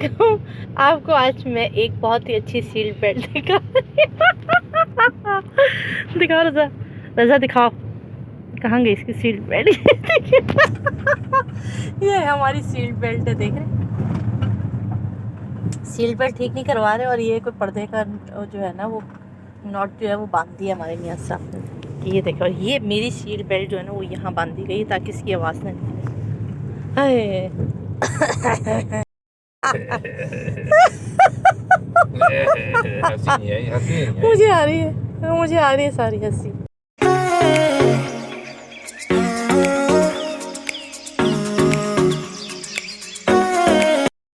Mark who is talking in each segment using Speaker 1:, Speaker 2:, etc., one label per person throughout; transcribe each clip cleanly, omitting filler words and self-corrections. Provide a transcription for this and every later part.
Speaker 1: अलैकुम। आपको आज मैं एक बहुत ही अच्छी सील बेल्ट दिखाओ रज़ा। रज़ा दिखाओ, कहाँ गई इसकी सील बेल्ट। ये हमारी सील बेल्ट है, देख रहे। सील बेल्ट ठीक नहीं करवा रहे और ये कोई पर्दे का जो है ना वो नॉट जो है वो बांध दिया हमारे मियाँ साहब ने। ये देखो, ये मेरी सील बेल्ट जो है ना वो यहाँ बांधी गई ताकि इसकी आवाज़ ना निकले।
Speaker 2: हंसी नहीं आई, हंसी नहीं आई।
Speaker 1: मुझे आ रही है, मुझे आ रही है सारी हंसी।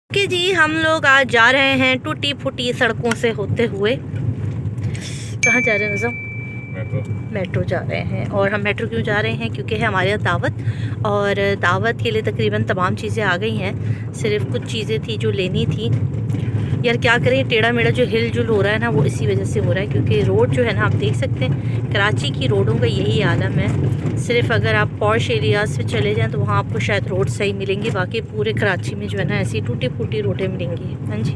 Speaker 1: कि जी हम लोग आज जा रहे हैं टूटी फूटी सड़कों से होते हुए। कहाँ जा रहे हैं नज़म? मेट्रो जा रहे हैं। और हम मेट्रो क्यों जा रहे हैं? क्योंकि है हमारे यहाँ दावत, और दावत के लिए तकरीबन तमाम चीज़ें आ गई हैं। सिर्फ कुछ चीज़ें थी जो लेनी थी। यार क्या करें, टेढ़ा मेढ़ा जो हिल जुल हो रहा है ना वो इसी वजह से हो रहा है, क्योंकि रोड जो है ना आप देख सकते हैं कराची की रोडों का यही आलम है। सिर्फ अगर आप पॉश एरियाज़ पे चले जाएं तो वहाँ आपको शायद रोड सही मिलेंगी, बाकी पूरे कराची में जो है ना ऐसी टूटी फूटी रोडें मिलेंगी। हाँ जी,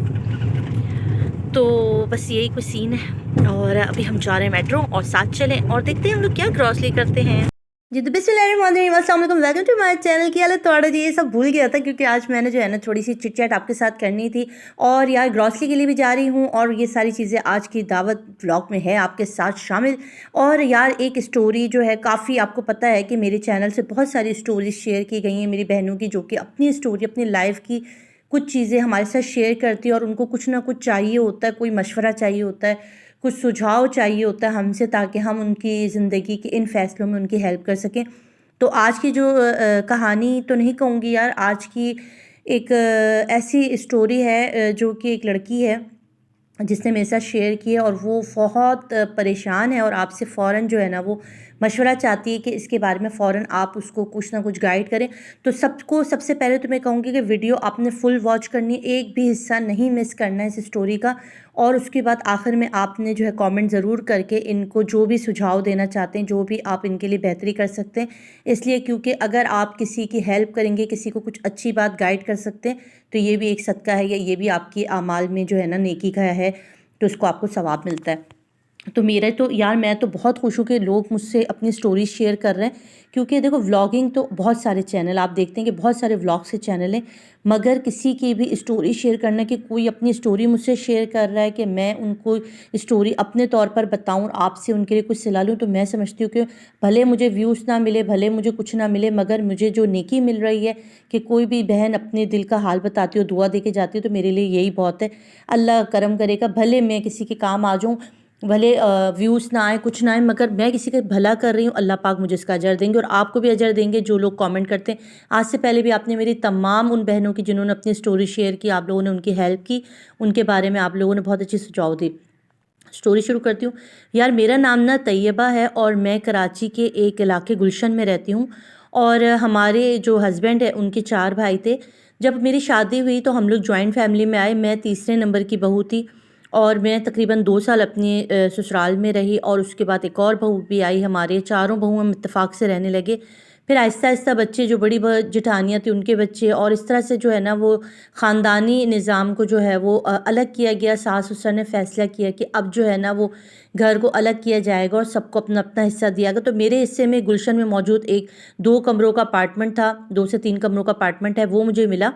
Speaker 1: तो बस यही कुछ सीन है। और अभी हम जा रहे हैं मेट्रो, और साथ चलें और देखते हैं हम लोग क्या ग्रॉसरी करते हैं। जी तो बिस्मिल्लाहिर्रहमानिर्रहीम, अस्सलाम वालेकुम, वेलकम टू माय चैनल। की हालत थोड़ा जी ये सब भूल गया था, क्योंकि आज मैंने जो है ना थोड़ी सी चिट चैट आपके साथ करनी थी। और यार ग्रॉसरी के लिए भी जा रही हूँ, और ये सारी चीज़ें आज की दावत व्लॉग में है आपके साथ शामिल। और यार एक स्टोरी जो है काफ़ी, आपको पता है कि मेरे चैनल से बहुत सारी स्टोरीज शेयर की गई हैं मेरी बहनों की, जो कि अपनी स्टोरी अपनी लाइफ की कुछ चीज़ें हमारे साथ शेयर करती है, और उनको कुछ ना कुछ चाहिए होता है, कोई मशवरा चाहिए होता है, कुछ सुझाव चाहिए होता है हमसे, ताकि हम उनकी ज़िंदगी के इन फैसलों में उनकी हेल्प कर सकें। तो आज की जो कहानी तो नहीं कहूँगी यार, आज की एक ऐसी स्टोरी है जो कि एक लड़की है जिसने मेरे साथ शेयर की है, और वो बहुत परेशान है और आपसे फ़ौरन जो है ना वो मशवरा चाहती है कि इसके बारे में फ़ौरन आप उसको कुछ ना कुछ गाइड करें। तो सबसे पहले तो मैं कहूँगी कि वीडियो आपने फुल वॉच करनी है, एक भी हिस्सा नहीं मिस करना है इस स्टोरी का। और उसके बाद आखिर में आपने जो है कमेंट ज़रूर करके इनको जो भी सुझाव देना चाहते हैं, जो भी आप इनके लिए बेहतरी कर सकते हैं, इसलिए क्योंकि अगर आप किसी की हेल्प करेंगे, किसी को कुछ अच्छी बात गाइड कर सकते हैं, तो ये भी एक सदका है, या ये भी आपकी आमाल में जो है ना नेकी का है, तो उसको आपको सवाब मिलता है। तो मेरे तो यार मैं तो बहुत खुश हूँ कि लोग मुझसे अपनी स्टोरी शेयर कर रहे हैं, क्योंकि देखो व्लॉगिंग तो बहुत सारे चैनल आप देखते हैं कि बहुत सारे व्लॉग्स के चैनल हैं, मगर किसी की भी स्टोरी शेयर करना कि कोई अपनी स्टोरी मुझसे शेयर कर रहा है कि मैं उनको स्टोरी अपने तौर पर बताऊं और आपसे उनके लिए कुछ सलाह लूँ, तो मैं समझती हूँ कि भले मुझे व्यूज़ ना मिले, भले मुझे कुछ ना मिले, मगर मुझे जो नेकी मिल रही है कि कोई भी बहन अपने दिल का हाल बताती हो, दुआ दे के जाती हो, तो मेरे लिए यही बहुत है। अल्लाह करम करेगा, भले मैं किसी के काम आ जाऊँ, भले व्यूज़ ना आए, कुछ ना आए, मगर मैं किसी का भला कर रही हूँ, अल्लाह पाक मुझे इसका अजर देंगे, और आपको भी अजर देंगे जो लोग कमेंट करते हैं। आज से पहले भी आपने मेरी तमाम उन बहनों की जिन्होंने अपनी स्टोरी शेयर की, आप लोगों ने उनकी हेल्प की, उनके बारे में आप लोगों ने बहुत अच्छी सुझाव दी। स्टोरी शुरू करती हूँ। यार मेरा नाम ना तैयबा है, और मैं कराची के एक इलाके गुलशन में रहती हूँ। और हमारे जो हस्बैंड है उनके 4 भाई थे। जब मेरी शादी हुई तो हम लोग जॉइंट फैमिली में आए। मैं तीसरे नंबर की बहू थी, और मैं तकरीबन 2 साल अपने ससुराल में रही, और उसके बाद एक और बहू भी आई। हमारे चारों बहु हम इत्तेफाक से रहने लगे। फिर आहिस्ता आहिस्ता बच्चे, जो बड़ी जेठानियाँ थी उनके बच्चे, और इस तरह से जो है ना वो ख़ानदानी निज़ाम को जो है वो अलग किया गया। सास ससुर ने फ़ैसला किया कि अब जो है ना वो घर को अलग किया जाएगा और सबको अपना अपना हिस्सा दिया गया। तो मेरे हिस्से में गुलशन में मौजूद एक 2 कमरों का अपार्टमेंट था, 2 से 3 कमरों का अपार्टमेंट है, वो मुझे मिला,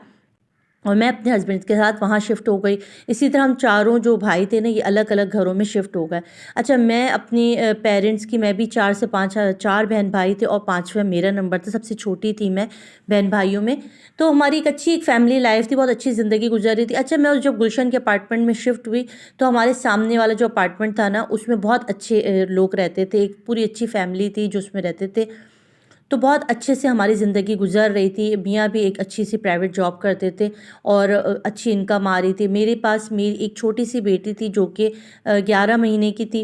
Speaker 1: और मैं अपने हस्बैंड के साथ वहाँ शिफ्ट हो गई। इसी तरह हम चारों जो भाई थे ना ये अलग अलग घरों में शिफ्ट हो गए। अच्छा, मैं अपनी पेरेंट्स की, मैं भी 4 से 5 4 बहन भाई थे, और 5वां मेरा नंबर था, सबसे छोटी थी मैं बहन भाइयों में। तो हमारी एक अच्छी एक फैमिली लाइफ थी, बहुत अच्छी ज़िंदगी गुजर रही थी। अच्छा, मैं जब गुलशन के अपार्टमेंट में शिफ्ट हुई तो हमारे सामने वाला जो अपार्टमेंट था ना उसमें बहुत अच्छे लोग रहते थे, एक पूरी अच्छी फैमिली थी जो उसमें रहते थे। तो बहुत अच्छे से हमारी ज़िंदगी गुजर रही थी। मियाँ भी एक अच्छी सी प्राइवेट जॉब करते थे, और अच्छी इनकम आ रही थी। मेरे पास मेरी एक छोटी सी बेटी थी जो कि 11 महीने की थी,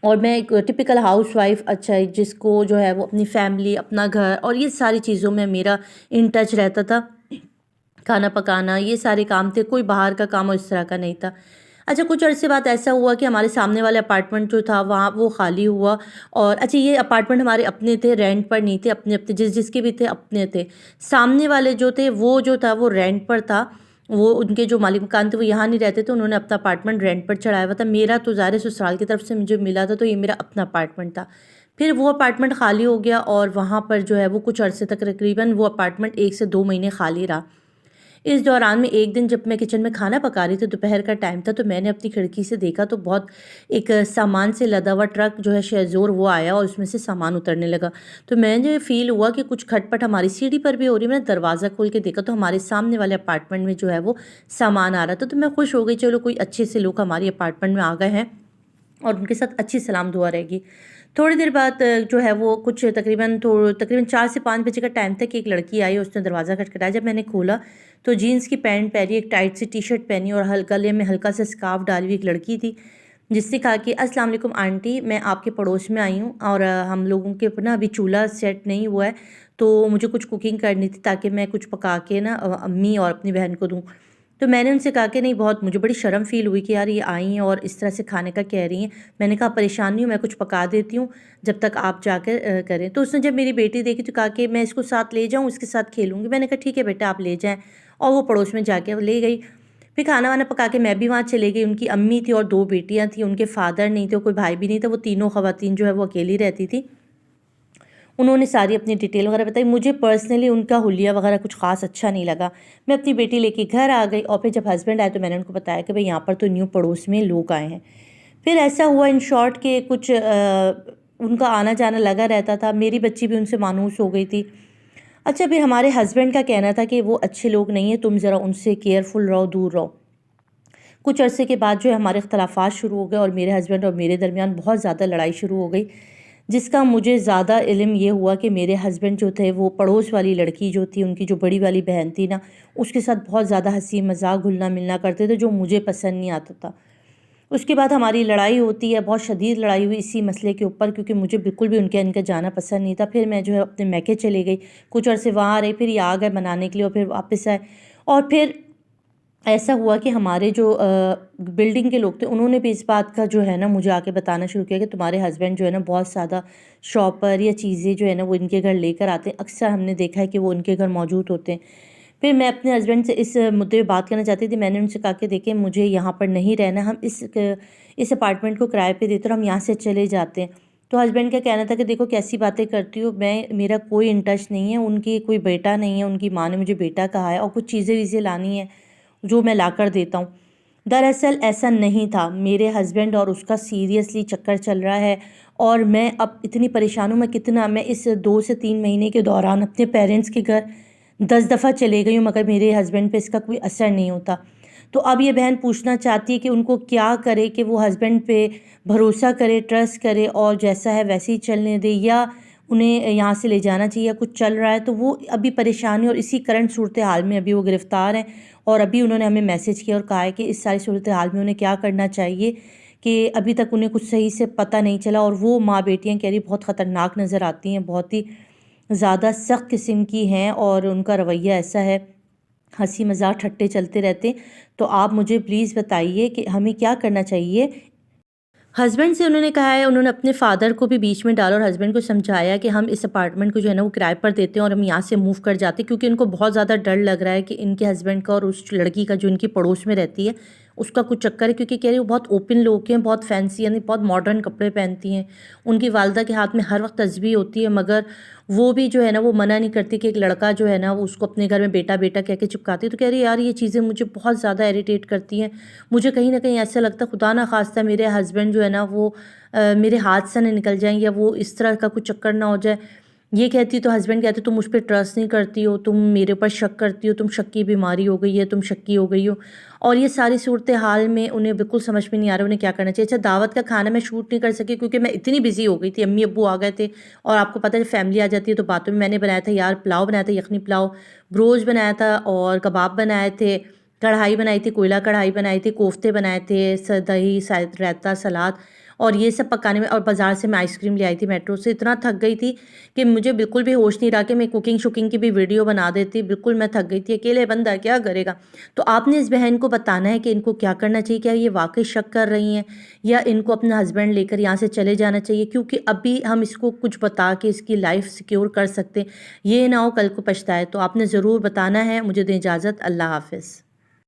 Speaker 1: और मैं एक टिपिकल हाउसवाइफ, अच्छा है, जिसको जो है वो अपनी फैमिली, अपना घर और ये सारी चीज़ों में मेरा इन टच रहता था। खाना पकाना, ये सारे काम थे, कोई बाहर का काम और इस तरह का नहीं था। अच्छा, कुछ अरसे बाद ऐसा हुआ कि हमारे सामने वाले अपार्टमेंट जो था वहाँ वो खाली हुआ। और अच्छा, ये अपार्टमेंट हमारे अपने थे, रेंट पर नहीं थे, अपने अपने जिसके भी थे अपने थे। सामने वाले जो थे वो जो था वो रेंट पर था, वो उनके जो मालिक मकान थे वो यहाँ नहीं रहते थे, उन्होंने अपना अपार्टमेंट रेंट पर चढ़ाया हुआ था। मेरा तो ज़ाहिर ससुराल की तरफ से मुझे मिला था, तो ये मेरा अपना अपार्टमेंट था। फिर वो अपार्टमेंट खाली हो गया और वहाँ पर जो है वो कुछ अरसे तक तकरीबन वो अपार्टमेंट 1 से 2 महीने खाली रहा। इस दौरान में एक दिन जब मैं किचन में खाना पका रही थी, दोपहर का टाइम था, तो मैंने अपनी खिड़की से देखा तो बहुत एक सामान से लदा हुआ ट्रक जो है शेज़ोर वो आया और उसमें से सामान उतरने लगा। तो मुझे फ़ील हुआ कि कुछ खटपट हमारी सीढ़ी पर भी हो रही है। मैंने दरवाज़ा खोल के देखा तो हमारे सामने वाले अपार्टमेंट में जो है वो सामान आ रहा था। तो मैं खुश हो गई, चलो कोई अच्छे से लोग हमारी अपार्टमेंट में आ गए हैं और उनके साथ अच्छी सलाम दुआ रहेगी। थोड़ी देर बाद जो है वो कुछ तकरीबन 4 से 5 बजे का टाइम था कि एक लड़की आई, उसने दरवाज़ा खटखटाया। जब मैंने खोला तो जीन्स की पैंट पहनी, एक टाइट सी टी-शर्ट पहनी और गले में हल्का सा स्कार्फ डाली हुई एक लड़की थी, जिसने कहा कि अस्सलाम वालेकुम आंटी, मैं आपके पड़ोस में आई हूँ और हम लोगों के ना अभी चूल्हा सेट नहीं हुआ है, तो मुझे कुछ कुकिंग करनी थी ताकि मैं कुछ पका के ना अम्मी और अपनी बहन को दूँ। तो मैंने उनसे कहा कि नहीं, बहुत मुझे बड़ी शर्म फ़ील हुई कि यार ये आई हैं और इस तरह से खाने का कह रही हैं। मैंने कहा परेशान नहीं हूँ, मैं कुछ पका देती हूँ जब तक आप जाकर करें। तो उसने जब मेरी बेटी देखी तो कहा कि मैं इसको साथ ले जाऊँ, इसके साथ खेलूँगी। मैंने कहा ठीक है बेटा, आप ले जाएँ, और वो पड़ोस में जाके ले गई। फिर खाना वाना पका के मैं भी वहाँ चली गई। उनकी अम्मी थी और 2 बेटियाँ थीं, उनके फादर नहीं थे, कोई भाई भी नहीं था। वो तीनों ख़वातीन जो है वो अकेली रहती थी। उन्होंने सारी अपनी डिटेल वगैरह बताई। मुझे पर्सनली उनका हुलिया वगैरह कुछ ख़ास अच्छा नहीं लगा। मैं अपनी बेटी लेके घर आ गई और फिर जब हस्बैंड आए तो मैंने उनको बताया कि भाई यहाँ पर तो न्यू पड़ोस में लोग आए हैं। फिर ऐसा हुआ इन शॉर्ट के कुछ उनका आना जाना लगा रहता था। मेरी बच्ची भी उनसे मानूस हो गई थी। अच्छा, फिर हमारे हस्बैंड का कहना था कि वो अच्छे लोग नहीं हैं, तुम ज़रा उनसे केयरफुल रहो, दूर रहो। कुछ अरसे के बाद जो है हमारे इख्तलाफात शुरू हो गए और मेरे हस्बैंड और मेरे दरमियान बहुत ज़्यादा लड़ाई शुरू हो गई, जिसका मुझे ज़्यादा इल्म ये हुआ कि मेरे हस्बैंड जो थे वो पड़ोस वाली लड़की जो थी, उनकी जो बड़ी वाली बहन थी ना, उसके साथ बहुत ज़्यादा हंसी मजाक घुलना मिलना करते थे, जो मुझे पसंद नहीं आता था। उसके बाद हमारी लड़ाई होती है, बहुत शदीद लड़ाई हुई इसी मसले के ऊपर, क्योंकि मुझे बिल्कुल भी उनके इनका जाना पसंद नहीं था। फिर मैं जो है अपने मैके चले गई, कुछ अरसे वहाँ रही, फिर ये आ गए मनाने के लिए और फिर वापस आए। और फिर ऐसा हुआ कि हमारे जो बिल्डिंग के लोग थे उन्होंने भी इस बात का जो है ना मुझे आके बताना शुरू किया कि तुम्हारे हस्बैंड जो है ना बहुत ज़्यादा शॉपर या चीज़ें जो है ना वो इनके घर लेकर आते हैं। अक्सर हमने देखा है कि वो उनके घर मौजूद होते हैं। फिर मैं अपने हस्बैंड से इस मुद्दे पे बात करना चाहती थी। मैंने उनसे कहा कि देखिए, मुझे यहाँ पर नहीं रहना, हम इस अपार्टमेंट को किराए पे देते और हम यहाँ से चले जाते हैं। तो हस्बैंड का कहना था कि देखो कैसी बातें करती हो, मेरा कोई इंटरेस्ट नहीं है, उनकी कोई बेटा नहीं है, उनकी माँ ने मुझे बेटा कहा है और कुछ चीज़ें वीज़ें लानी है जो मैं ला कर देता हूँ। दरअसल ऐसा नहीं था, मेरे हस्बैंड और उसका सीरियसली चक्कर चल रहा है और मैं अब इतनी परेशान हूँ। मैं इस 2 से 3 महीने के दौरान अपने पेरेंट्स के घर 10 दफ़ा चले गई हूँ, मगर मेरे हस्बैंड पे इसका कोई असर नहीं होता। तो अब ये बहन पूछना चाहती है कि उनको क्या करे कि वो हस्बैंड पे भरोसा करे, ट्रस्ट करे और जैसा है वैसे ही चलने दे, या उन्हें यहाँ से ले जाना चाहिए, या कुछ चल रहा है। तो वो अभी परेशानी और इसी करंट सूरत हाल में अभी वो गिरफ़्तार हैं और अभी उन्होंने हमें मैसेज किया और कहा है कि इस सारी सूरत हाल में उन्हें क्या करना चाहिए, कि अभी तक उन्हें कुछ सही से पता नहीं चला। और वो माँ बेटियाँ कह रही बहुत ख़तरनाक नज़र आती हैं, बहुत ही ज़्यादा सख्त किस्म की हैं और उनका रवैया ऐसा है, हंसी मजाक ठट्टे चलते रहते। तो आप मुझे प्लीज़ बताइए कि हमें क्या करना चाहिए। हस्बैंड से उन्होंने कहा है, उन्होंने अपने फादर को भी बीच में डाला और हस्बैंड को समझाया कि हम इस अपार्टमेंट को जो है ना वो किराए पर देते हैं और हम यहाँ से मूव कर जाते हैं, क्योंकि उनको बहुत ज़्यादा डर लग रहा है कि इनके हस्बैंड का और उस लड़की का जो इनकी पड़ोस में रहती है उसका कुछ चक्कर है। क्योंकि कह रही वो बहुत ओपन लोग हैं, बहुत फैंसी, यानी बहुत मॉडर्न कपड़े पहनती हैं, उनकी वालदा के हाथ में हर वक्त तस्बीह होती है, मगर वो भी जो है ना वो मना नहीं करती कि एक लड़का जो है ना वो उसको अपने घर में बेटा बेटा कह के चिपकाती है। तो कह रही यार ये चीज़ें मुझे बहुत ज़्यादा इरिटेट करती हैं। मुझे कहीं ना कहीं ऐसा लगता है खुदा ना खास्ता मेरे हस्बैंड जो है ना वो मेरे हाथ से ना निकल जाएं, या वो इस तरह का कुछ चक्कर ना हो जाए। ये कहती तो हस्बैंड कहते तुम मुझ पर ट्रस्ट नहीं करती हो, तुम मेरे ऊपर शक करती हो, तुम शक की बीमारी हो गई है, तुम शक्की हो गई हो। और ये सारी सूरत हाल में उन्हें बिल्कुल समझ में नहीं आ रहा उन्हें क्या करना चाहिए। अच्छा, दावत का खाना मैं शूट नहीं कर सकी क्योंकि मैं इतनी बिजी हो गई थी, अम्मी अब्बू आ गए थे और आपको पता है फैमिली आ जाती है तो बातों में मैंने बनाया था यार, पुलाव बनाया था, यखनी पुलाव, ब्रोज बनाया था और कबाब बनाए थे, कढ़ाई बनाई थी, कोयला कढ़ाई बनाई थी, कोफ्ते बनाए थे, दही रायता सलाद और ये सब पकाने में। और बाज़ार से मैं आइसक्रीम ले आई थी मेट्रो से। इतना थक गई थी कि मुझे बिल्कुल भी होश नहीं रहा कि मैं कुकिंग शुकिंग की भी वीडियो बना देती। बिल्कुल मैं थक गई थी, अकेले बंदा क्या करेगा। तो आपने इस बहन को बताना है कि इनको क्या करना चाहिए, क्या ये वाकई शक कर रही हैं या इनको अपना हस्बैंड लेकर यहाँ से चले जाना चाहिए, क्योंकि अभी हम इसको कुछ बता के इसकी लाइफ सिक्योर कर सकते, ये ना हो कल को पछताए। तो आपने ज़रूर बताना है। मुझे दें इजाज़त, अल्लाह हाफ़िज़।